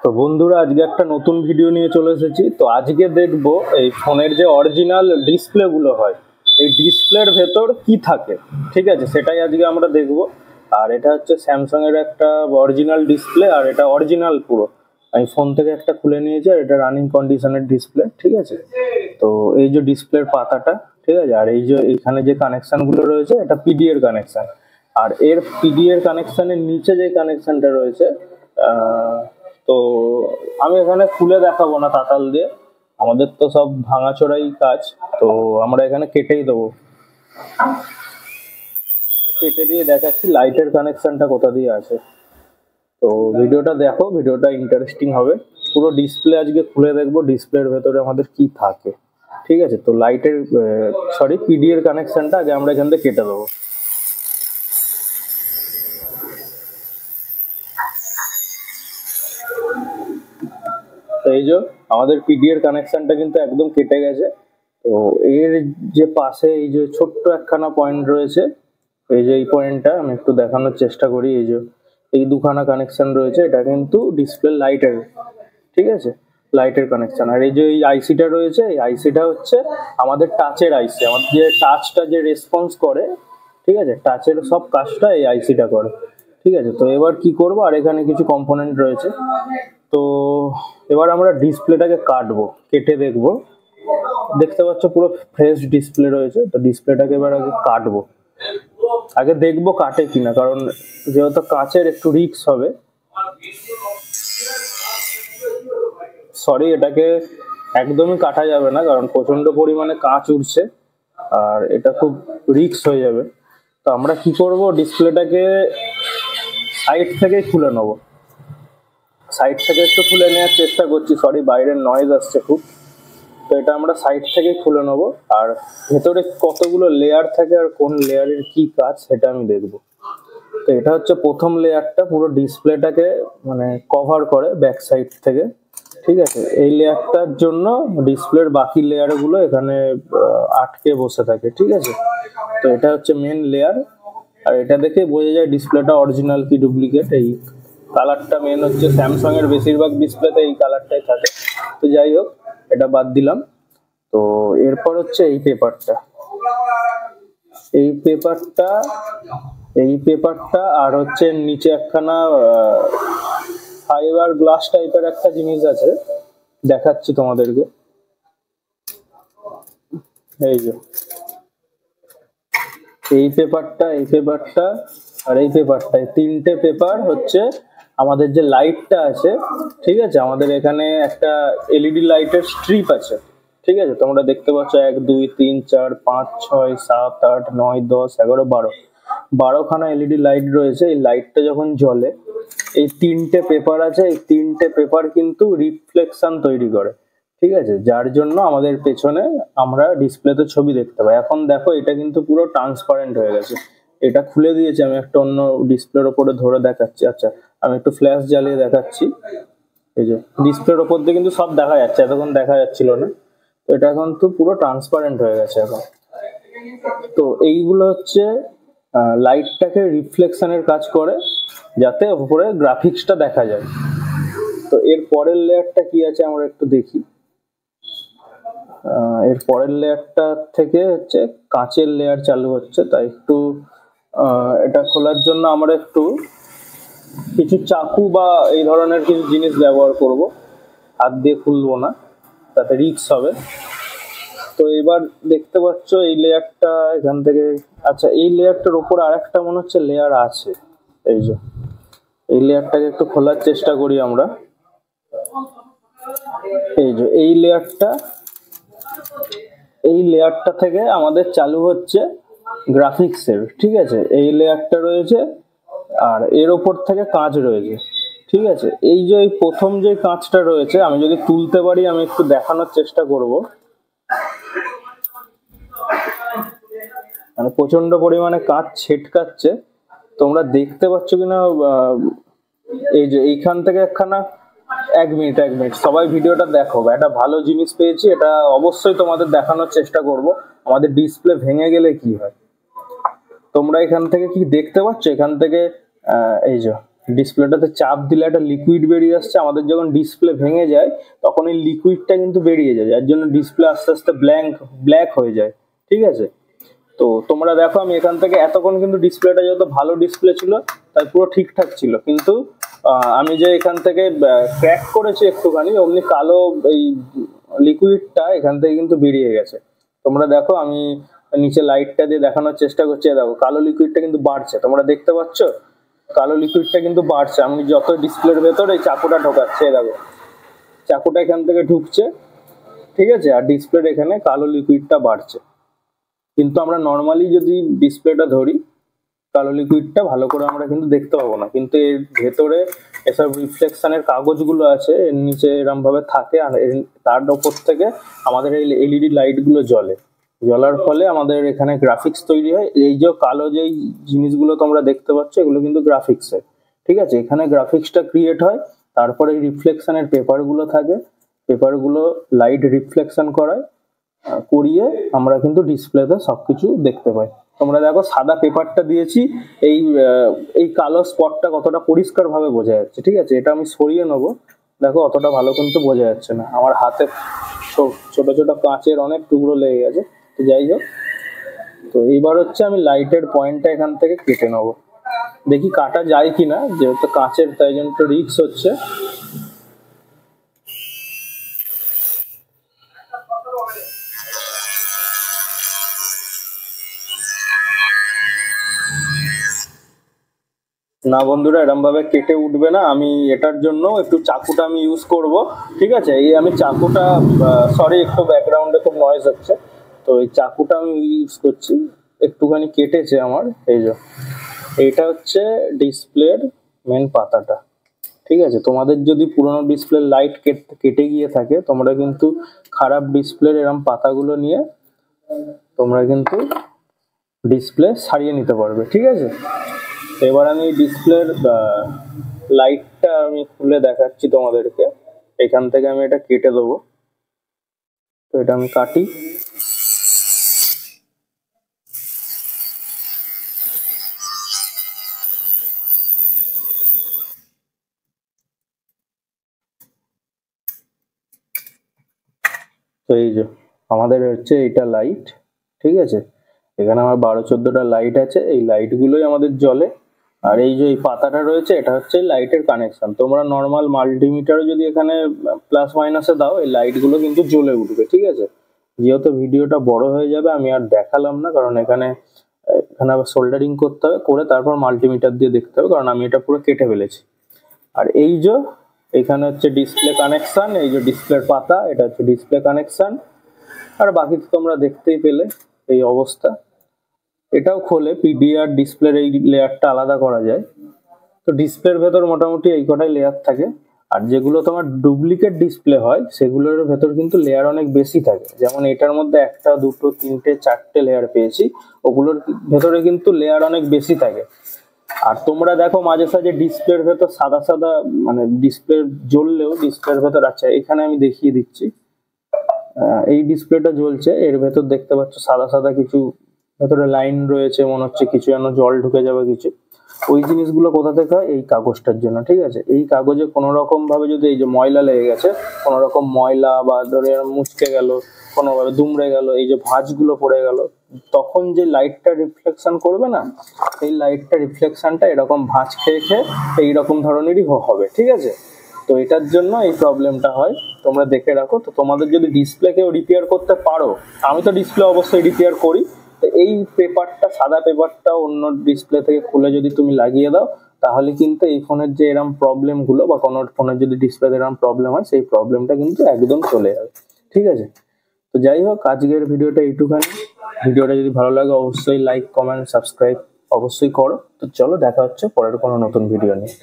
তো বন্ধুরা আজকে একটা নতুন ভিডিও নিয়ে চলে এসেছি। তো আজকে দেখবো এই ফোনের যে অরিজিনাল ডিসপ্লে গুলো হয়, এই ডিসপ্লের ভেতর কি থাকে, ঠিক আছে, সেটাই আজকে আমরা দেখবো। আর এটা হচ্ছে স্যামসাং এর একটা অরিজিনাল ডিসপ্লে, আর এটা অরিজিনাল পুরো। আমি ফোন থেকে একটা খুলে নিয়েছি, আর এটা রানিং কন্ডিশনের ডিসপ্লে, ঠিক আছে। তো এই যে ডিসপ্লের পাতাটা, ঠিক আছে, আর এই যে এখানে যে কানেকশন গুলো রয়েছে এটা পিডি এর কানেকশন। আর এর পিডি এর কানেকশনের নিচে যে কানেকশনটা রয়েছে, তো আমি এখানে খুলে দেখাবো না তাতাল দিয়ে, আমাদের তো সব ভাঙাচোরাই কাজ, তো আমরা এখানে কেটেই দেবো। কেটে দিয়ে দেখাচ্ছি লাইটের কানেকশনটা কোথা দিয়ে আছে। তো ভিডিওটা দেখো, ভিডিওটা ইন্টারেস্টিং হবে। পুরো ডিসপ্লে আজকে খুলে দেখবো, ডিসপ্লের ভেতরে আমাদের কি থাকে, ঠিক আছে। তো লাইটের পিডি এর কানেকশনটা আগে আমরা এখান থেকে কেটে দেবো। এই যে আমাদের পিডি এর কানেকশনটা কিন্তু একদম কেটে গেছে। তো এর যে পাশে এই যে ছোট্ট একখানা পয়েন্ট রয়েছে, এই যে এই পয়েন্টটা আমি একটু দেখানোর চেষ্টা করি। এই যে এই দুখানা কানেকশন রয়েছে, এটা কিন্তু ডিসপ্লে লাইটের, ঠিক আছে, লাইটের কানেকশন। আর এই যে এই আইসিটা রয়েছে, এই আইসিটা হচ্ছে আমাদের টাচের আইসি, আমাদের যে টাচটা যে রেসপন্স করে, ঠিক আছে, টাচের সব কাজটা এই আইসিটা করে, ঠিক আছে। তো এবার কি করব, আর এখানে কিছু কম্পোনেন্ট রয়েছে। তো এবার আমরা ডিসপ্লেটাকে কাটবো, কেটে দেখবো। দেখতে পাচ্ছ পুরো ফ্রেশ ডিসপ্লে রয়েছে। তো ডিসপ্লেটাকে এবার আগে কাটবো, আগে দেখবো কাটে কিনা, কারণ যেহেতু কাচের একটু রিস্ক হবে। সরি, এটাকে একদমই কাটা যাবে না, কারণ প্রচন্ড পরিমাণে কাঁচ উঠছে, আর এটা খুব রিস্ক হয়ে যাবে। তো আমরা কি করব, ডিসপ্লেটাকে সাইড থেকে খুলে নেব। সাইড থেকে একটু খুলে নেওয়ার চেষ্টা করছি, সরি বাইরের নয়েজ আসছে খুব। তো এটা আমরা সাইড থেকে খুলে নেব, আর ভেতরে কতগুলো লেয়ার থাকে আর কোন লেয়ারের কি কাজ সেটা আমি দেখব। তো এটা হচ্ছে প্রথম লেয়ারটা, পুরো ডিসপ্লেটাকে মানে কভার করে ব্যাক সাইড থেকে, ঠিক আছে। এই লেয়ারটার জন্য ডিসপ্লের বাকি লেয়ারগুলো এখানে আটকে বসে থাকে, ঠিক আছে। তো এটা হচ্ছে মেন লেয়ার, আর এটা দেখে বোঝা যায় ডিসপ্লেটা অরিজিনাল কি ডুপ্লিকেট। এই কালারটা মেন হচ্ছে স্যামসাং এর বেশিরভাগ ডিসপ্লেতে এই কালারটাই থাকে। তো যাই হোক, এটা বাদ দিলাম। তো এরপর হচ্ছে এই পেপারটা আর হচ্ছে নিচে একখানা ফাইবার গ্লাস টাইপের একটা জিনিস আছে, দেখাচ্ছি তোমাদেরকে। এই যে এই পেপারটা আর এই পেপারটা, এই তিনটে পেপার হচ্ছে আমাদের যে লাইটটা আছে, ঠিক আছে। আমাদের এখানে একটা এলইডি লাইটের স্ট্রিপ আছে, ঠিক আছে। তোমরা দেখতে পাচ্ছ 1 2 3 4 5 6 7 8 9 10 11 12খানা এলইডি লাইট রয়েছে। এই লাইটটা যখন জ্বলে, এই তিনটে পেপার আছে, এই তিনটে পেপার কিন্তু রিফ্লেকশন তৈরি করে, ঠিক আছে, যার জন্য আমাদের পেছনে আমরা ডিসপ্লেতে ছবি দেখতে পাই। এখন দেখো এটা কিন্তু পুরো ট্রান্সপারেন্ট হয়ে গেছে। এটা খুলে দিয়েছি, আমি একটা অন্য ডিসপ্লের ওপরে ধরে দেখাচ্ছি। আচ্ছা, আমি একটু ফ্ল্যাশ জ্বালিয়ে দেখাচ্ছি। এই যে ডিসপ্লের ওপর দিয়ে কিন্তু সব দেখা যাচ্ছে, এতক্ষণ দেখা যাচ্ছিল না। তো এটা এখন তো পুরো ট্রান্সপারেন্ট হয়ে গেছে এখন। তো এইগুলো হচ্ছে লাইটটাকে রিফ্লেকশনের কাজ করে, যাতে উপরে গ্রাফিক্সটা দেখা যায়। তো এর পরের লেয়ারটা কি আছে আমরা একটু দেখি। এর পরের লেয়ারটা থেকে হচ্ছে কাঁচের লেয়ার চালু হচ্ছে। তাই একটু এটা খোলার জন্য আমরা একটু কিছু চাকু বা এই ধরনের কিছু জিনিস ব্যবহার করব, হাত দিয়ে খুলবো না, তাতে রিস্ক হবে। তো এবার দেখতে পাচ্ছ এই লেয়ারটা এখান থেকে, আচ্ছা এই লেয়ারটার উপর আরেকটা মনে হচ্ছে লেয়ার আছে। এই যে এই লেয়ারটাকে একটু খোলার চেষ্টা করি আমরা। এই যে এই লেয়ারটা থেকে আমাদের চালু হচ্ছে গ্রাফিক্সের, ঠিক আছে। এই লেয়ারটা রয়েছে, আর এর ওপর থেকে কাঁচ রয়েছে, ঠিক আছে। এই যে এই প্রথম যে কাঁচটা রয়েছে, আমি যদি তুলতে পারি আমি একটু দেখানোর চেষ্টা করব। মানে প্রচন্ড পরিমাণে কাঁচ ছেটকাচ্ছে, তোমরা দেখতে পাচ্ছ কিনা। এই যে এইখান থেকে একখানা, এক মিনিট সবাই ভিডিওটা দেখো, একটা ভালো জিনিস পেয়েছি, এটা অবশ্যই তোমাদের দেখানোর চেষ্টা করব। আমাদের ডিসপ্লে ভেঙে গেলে কি হয়, তোমরা এখান থেকে কি দেখতে পাচ্ছ, এখান থেকে এই যে ডিসপ্লেটাতে চাপ দিলে একটা লিকুইড বেরিয়ে আসছে, আমাদের যখন ডিসপ্লে ভেঙে যায় তখন এই লিকুইডটা কিন্তু বেরিয়ে যায়, যার জন্য ডিসপ্লে আস্তে আস্তে ব্ল্যাক হয়ে যায়। ঠিক আছে, তো তোমরা দেখো আমি এখান থেকে এতক্ষণ কিন্তু ডিসপ্লেটা যত ভালো ডিসপ্লে ছিল তাই পুরো ঠিকঠাক ছিল, কিন্তু আমি যে এখান থেকে ক্র্যাক করেছি একটুখানি, অমনি কালো এই লিকুইডটা এখান থেকে কিন্তু বেরিয়ে গেছে। তোমরা দেখো আমি নিচে লাইটটা দিয়ে দেখানোর চেষ্টা করছি, দেখো কালো লিকুইডটা কিন্তু বাড়ছে, তোমরা দেখতে পাচ্ছ কালো লিকুইডটা কিন্তু বাড়ছে। আমি যত ডিসপ্লের ভেতর এই চাকুটা ঢোকাচ্ছে, দেখো চাকুটা এখান থেকে ঢুকছে, ঠিক আছে, আর ডিসপ্লের এখানে কালো লিকুইডটা বাড়ছে। কিন্তু আমরা নর্মালি যদি ডিসপ্লেটা ধরি কালো লিকুইডটা ভালো করে আমরা কিন্তু দেখতে পাবো না, কিন্তু এর ভেতরে এসব রিফ্লেকশনের কাগজগুলো আছে এর নিচে এরম ভাবে থাকে, আর তার উপর থেকে আমাদের এই এলইডি লাইটগুলো জ্বলার ফলে আমাদের এখানে গ্রাফিক্স তৈরি হয়। এই যে কালো যেই জিনিসগুলো তোমরা দেখতে পাচ্ছ এগুলো কিন্তু গ্রাফিক্সের, ঠিক আছে, এখানে গ্রাফিক্সটা ক্রিয়েট হয়, তারপরে এই রিফ্লেকশনের পেপারগুলো থাকে, পেপারগুলো লাইট রিফ্লেকশন করিয়ে আমরা কিন্তু ডিসপ্লেতে সবকিছু দেখতে পাই। তোমরা দেখো সাদা পেপারটা দিয়েছি, এই কালো স্পটটা কতটা পরিষ্কার ভাবে বোঝা যাচ্ছে। ঠিক আছে, এটা আমি সরিয়ে নেবো, দেখো অতটা ভালো কিন্তু বোঝা যাচ্ছে না, আমার হাতে ছোট ছোট কাঁচের অনেক টুকরো লেগে গেছে। তো যাই হোক, তো এইবার হচ্ছে আমি লাইটের পয়েন্টটা এখান থেকে কেটে নেবো, দেখি কাটা যায় কিনা, যেহেতু কাঁচের তাই জন্য একটু রিস্ক হচ্ছে। না বন্ধুরা, এরম ভাবে কেটে উঠবে না, আমি এটার জন্য একটু চাকুটা আমি ইউজ করব। ঠিক আছে, এই আমি চাকুটা, সরি একটু ব্যাকগ্রাউন্ডে খুব নয়েজ হচ্ছে, তো এই চাকুটা আমি ইউজ করছি, একটুখানি কেটেছে আমার। এই যে এইটা হচ্ছে ডিসপ্লের মেন পাতাটা। ঠিক আছে, তোমাদের যদি পুরোনো ডিসপ্লে লাইট কেটে গিয়ে থাকে তোমরা কিন্তু খারাপ ডিসপ্লের এরম পাতাগুলো নিয়ে তোমরা কিন্তু ডিসপ্লে সারিয়ে নিতে পারবে। ঠিক আছে, এবার আমি ডিসপ্লের লাইটটা আমি খুলে দেখাচ্ছি তোমাদেরকে, এখান থেকে আমি এটা কেটে দেবো। তো এটা আমি কাটি, তো এই যে আমাদের হচ্ছে এটা লাইট। ঠিক আছে, এখানে আমার 12-14টা লাইট আছে, এই লাইটগুলোই আমাদের জ্বলে। আর এই যে এই পাতাটা রয়েছে এটা হচ্ছে লাইটের কানেকশন। তোমরা নর্মাল মাল্টিমিটারও যদি এখানে প্লাস মাইনাসে দাও এই লাইটগুলো কিন্তু জ্বলে উঠবে। ঠিক আছে, যেহেতু ভিডিওটা বড় হয়ে যাবে আমি আর দেখালাম না, কারণ এখানে আবার সোল্ডারিং করতে হবে, করে তারপর মাল্টিমিটার দিয়ে দেখতে হবে, কারণ আমি এটা পুরো কেটে ফেলেছি। আর এই যে এখানে হচ্ছে ডিসপ্লে কানেকশন, এই যে ডিসপ্লের পাতা এটা হচ্ছে ডিসপ্লে কানেকশন, আর বাকি তো তোমরা দেখতেই পেলে এই অবস্থা। এটাও খোলে পিডিআর ডিসপ্লের এই লেয়ারটা আলাদা করা যায়। তো ডিসপ্লের ভেতর মোটামুটি এই কটাই লেয়ার থাকে, আর যেগুলো তোমার ডুপ্লিকেট ডিসপ্লে হয় সেগুলোর ভেতর কিন্তু লেয়ার অনেক বেশি থাকে, যেমন এটার মধ্যে 1টা 2টো 3টে 4টে লেয়ার পেয়েছি, ওগুলোর ভেতরে কিন্তু লেয়ার অনেক বেশি থাকে। আর তোমরা দেখো মাঝে সাঝে ডিসপ্লের ভেতর সাদা সাদা, মানে ডিসপ্লে জ্বললেও ডিসপ্লের ভেতর আছে, এখানে আমি দেখিয়ে দিচ্ছি, এই ডিসপ্লেটা জ্বলছে, এর ভেতর দেখতে পাচ্ছ সাদা সাদা কিছু ভেতরে লাইন রয়েছে, মনে হচ্ছে কিছু যেন জল ঢুকে যাবে কিছু। ওই জিনিসগুলো কোথা থেকে হয়? এই কাগজটার জন্য। ঠিক আছে, এই কাগজে কোনো রকম ভাবে যদি এই যে ময়লা লেগে গেছে, কোনো রকম ময়লা বা ধরে মুচকে গেল, কোনোভাবে দুমড়ে গেল, এই যে ভাঁজগুলো পড়ে গেল, তখন যে লাইটটা রিফ্লেকশন করবে না, এই লাইটটা রিফ্লেকশনটা এরকম ভাঁজ খেয়ে খেয়ে এইরকম ধরনেরই হবে। ঠিক আছে, তো এটার জন্য এই প্রবলেমটা হয়, তোমরা দেখে রাখো। তো তোমাদের যদি ডিসপ্লে কেউ রিপেয়ার করতে পারো, আমি তো ডিসপ্লে অবশ্যই রিপেয়ার করি, তো এই পেপারটা, সাদা পেপারটা অন্য ডিসপ্লে থেকে খুলে যদি তুমি লাগিয়ে দাও, তাহলে কিন্তু এই ফোনের যে এরকম প্রবলেমগুলো, বা কোনো ফোনের যদি ডিসপ্লেতে এরকম প্রবলেম হয়, সেই প্রবলেমটা কিন্তু একদম চলে যাবে। ঠিক আছে, তো যাই হোক আজকের ভিডিওটা এইটুখানি। ভিডিওটা যদি ভালো লাগে অবশ্যই লাইক, কমেন্ট, সাবস্ক্রাইব অবশ্যই করো। তো চলো দেখা হচ্ছে পরের কোনো নতুন ভিডিও নিয়ে।